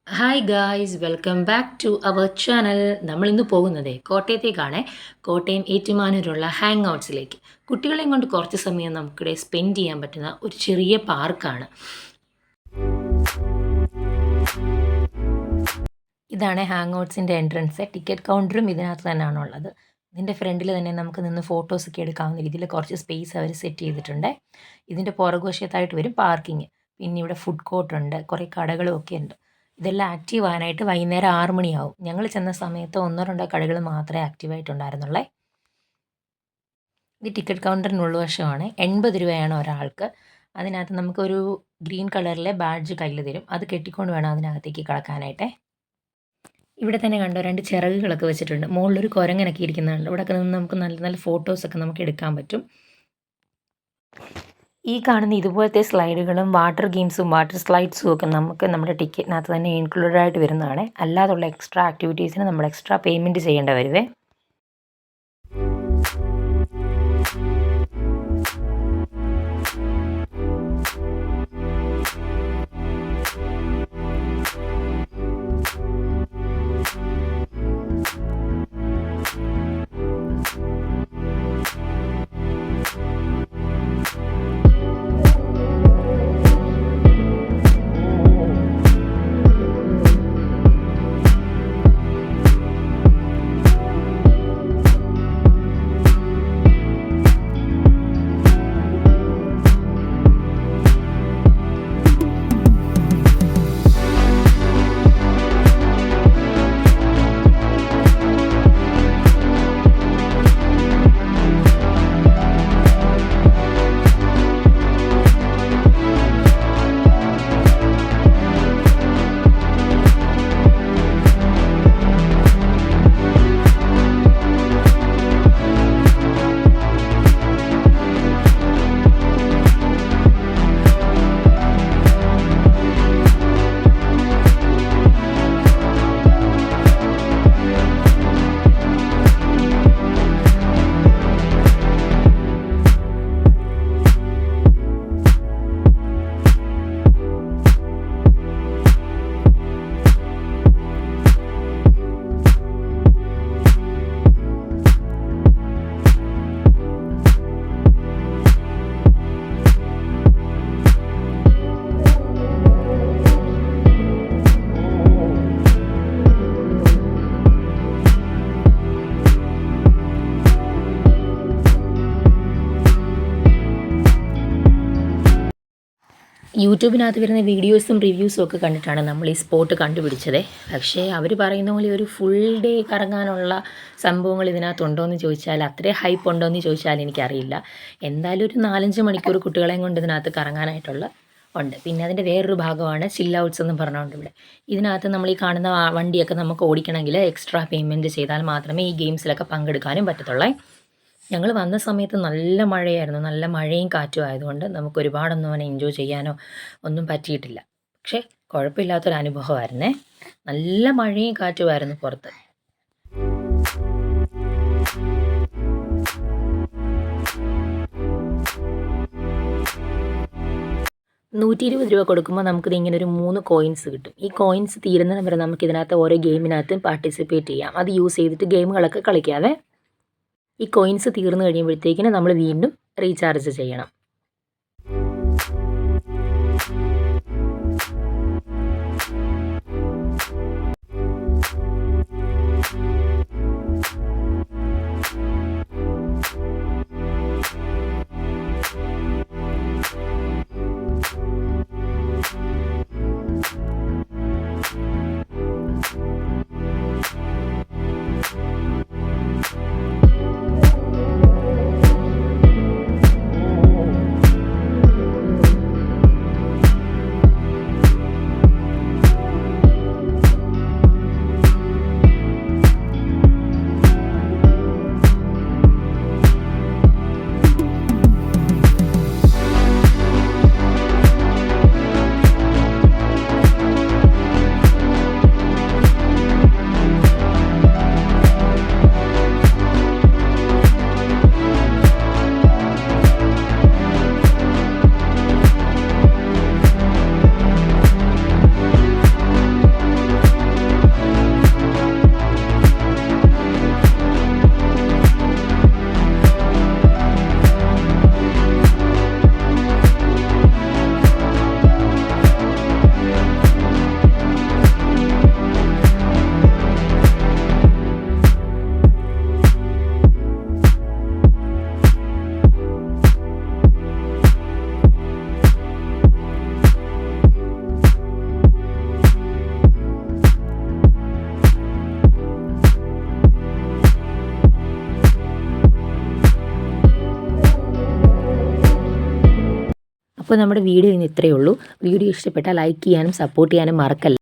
Hi guys welcome back to our channel. നമ്മൾ ഇന്ന് പോകുന്നത് കോട്ടയത്തേക്കാണ്. കോട്ടയം ഏറ്റുമാനൂരുള്ള ഹാങ് ഔട്ട്സിലേക്ക് കുട്ടികളെയും കൊണ്ട് കുറച്ച് സമയം നമുക്കിടെ സ്പെൻഡ് ചെയ്യാൻ പറ്റുന്ന ഒരു ചെറിയ പാർക്കാണ്. ഇതാണ് ഹാങ് ഔട്ട്സിൻ്റെ എൻട്രൻസ്. ടിക്കറ്റ് കൗണ്ടറും ഇതിനകത്ത് തന്നെയാണ് ഉള്ളത്. ഇതിൻ്റെ ഫ്രണ്ടിൽ തന്നെ നമുക്ക് നിന്ന് ഫോട്ടോസൊക്കെ എടുക്കാവുന്ന രീതിയിൽ കുറച്ച് സ്പേസ് അവർ സെറ്റ് ചെയ്തിട്ടുണ്ട്. ഇതിൻ്റെ പുറകുവശത്തായിട്ട് വരും പാർക്കിങ്. പിന്നെ ഇവിടെ ഫുഡ് കോർട്ടുണ്ട്, കുറേ കടകളും ഒക്കെ ഉണ്ട്. ഇതെല്ലാം ആക്റ്റീവ് ആകാനായിട്ട് വൈകുന്നേരം 6 മണിയാവും. ഞങ്ങൾ ചെന്ന സമയത്ത് ഒന്നോ രണ്ടോ കടകൾ മാത്രമേ ആക്റ്റീവായിട്ടുണ്ടായിരുന്നുള്ളേ. ഇത് ടിക്കറ്റ് കൗണ്ടറിനുള്ള വശമാണ്. 80 രൂപയാണ് ഒരാൾക്ക്. അതിനകത്ത് നമുക്കൊരു ഗ്രീൻ കളറിലെ ബാഡ്ജ് കയ്യിൽ തരും. അത് കെട്ടിക്കൊണ്ട് വേണം അതിനകത്തേക്ക് കിടക്കാനായിട്ട്. ഇവിടെ തന്നെ കണ്ടോ, 2 ചിറകുകളൊക്കെ വെച്ചിട്ടുണ്ട്. മുകളിലൊരു കുരങ്ങനൊക്കെ ഇരിക്കുന്നുണ്ട്. ഇവിടെയൊക്കെ നിന്ന് നമുക്ക് നല്ല നല്ല ഫോട്ടോസൊക്കെ നമുക്ക് എടുക്കാൻ പറ്റും. ഈ കാണുന്ന ഇതുപോലത്തെ സ്ലൈഡുകളും വാട്ടർ ഗെയിംസും വാട്ടർ സ്ലൈഡ്സും ഒക്കെ നമുക്ക് നമ്മുടെ ടിക്കറ്റിനകത്ത് തന്നെ ഇൻക്ലൂഡഡ് ആയിട്ട് വരുന്നതാണ്. അല്ലാതുള്ള എക്സ്ട്രാ ആക്ടിവിറ്റീസിന് നമ്മൾ എക്സ്ട്രാ പേയ്മെൻറ്റ് ചെയ്യേണ്ടി വരുവേ. യൂട്യൂബിനകത്ത് വരുന്ന വീഡിയോസും റിവ്യൂസും ഒക്കെ കണ്ടിട്ടാണ് നമ്മൾ ഈ സ്പോട്ട് കണ്ടുപിടിച്ചത്. പക്ഷേ അവർ പറയുന്ന പോലെ ഒരു ഫുൾ ഡേ കറങ്ങാനുള്ള സംഭവങ്ങൾ ഇതിനകത്തുണ്ടോ എന്ന് ചോദിച്ചാൽ, അത്രയും ഹൈപ്പ് ഉണ്ടോ എന്ന് ചോദിച്ചാൽ എനിക്കറിയില്ല. എന്തായാലും ഒരു 4-5 മണിക്കൂർ കുട്ടികളെയും കൊണ്ട് ഇതിനകത്ത് കറങ്ങാനായിട്ടുള്ള ഉണ്ട്. പിന്നെ അതിൻ്റെ വേറൊരു ഭാഗമാണ് ചിൽ ഔട്ട്സ് എന്ന് പറഞ്ഞുകൊണ്ട് ഇവിടെ. ഇതിനകത്ത് നമ്മൾ ഈ കാണുന്ന വണ്ടിയൊക്കെ നമുക്ക് ഓടിക്കണമെങ്കിൽ എക്സ്ട്രാ പേയ്മെൻറ്റ് ചെയ്താൽ മാത്രമേ ഈ ഗെയിംസിലൊക്കെ പങ്കെടുക്കാനും പറ്റത്തുള്ളൂ. ഞങ്ങൾ വന്ന സമയത്ത് നല്ല മഴയായിരുന്നു. നല്ല മഴയും കാറ്റും ആയതുകൊണ്ട് നമുക്ക് ഒരുപാടൊന്നും അവനെ എൻജോയ് ചെയ്യാനോ ഒന്നും പറ്റിയിട്ടില്ല. പക്ഷേ കുഴപ്പമില്ലാത്തൊരു അനുഭവമായിരുന്നേ. നല്ല മഴയും കാറ്റുമായിരുന്നു പുറത്ത്. 120 രൂപ കൊടുക്കുമ്പോൾ നമുക്കിത് ഇങ്ങനെ ഒരു 3 കോയിൻസ് കിട്ടും. ഈ കോയിൻസ് തീരുന്നതിന് വരെ നമുക്കിതിനകത്ത് ഓരോ ഗെയിമിനകത്തും പാർട്ടിസിപ്പേറ്റ് ചെയ്യാം. അത് യൂസ് ചെയ്തിട്ട് ഗെയിമുകളൊക്കെ കളിക്കാവേ. ഈ കോയിൻസ് തീർന്നു കഴിയുമ്പോഴത്തേക്കിന് നമ്മൾ വീണ്ടും റീചാർജ് ചെയ്യണം. അപ്പോൾ നമ്മുടെ വീഡിയോ ഇന്ന് ഇത്രയേ ഉള്ളൂ. വീഡിയോ ഇഷ്ടപ്പെട്ടാൽ ലൈക്ക് ചെയ്യാനും സപ്പോർട്ട് ചെയ്യാനും മറക്കല്ല.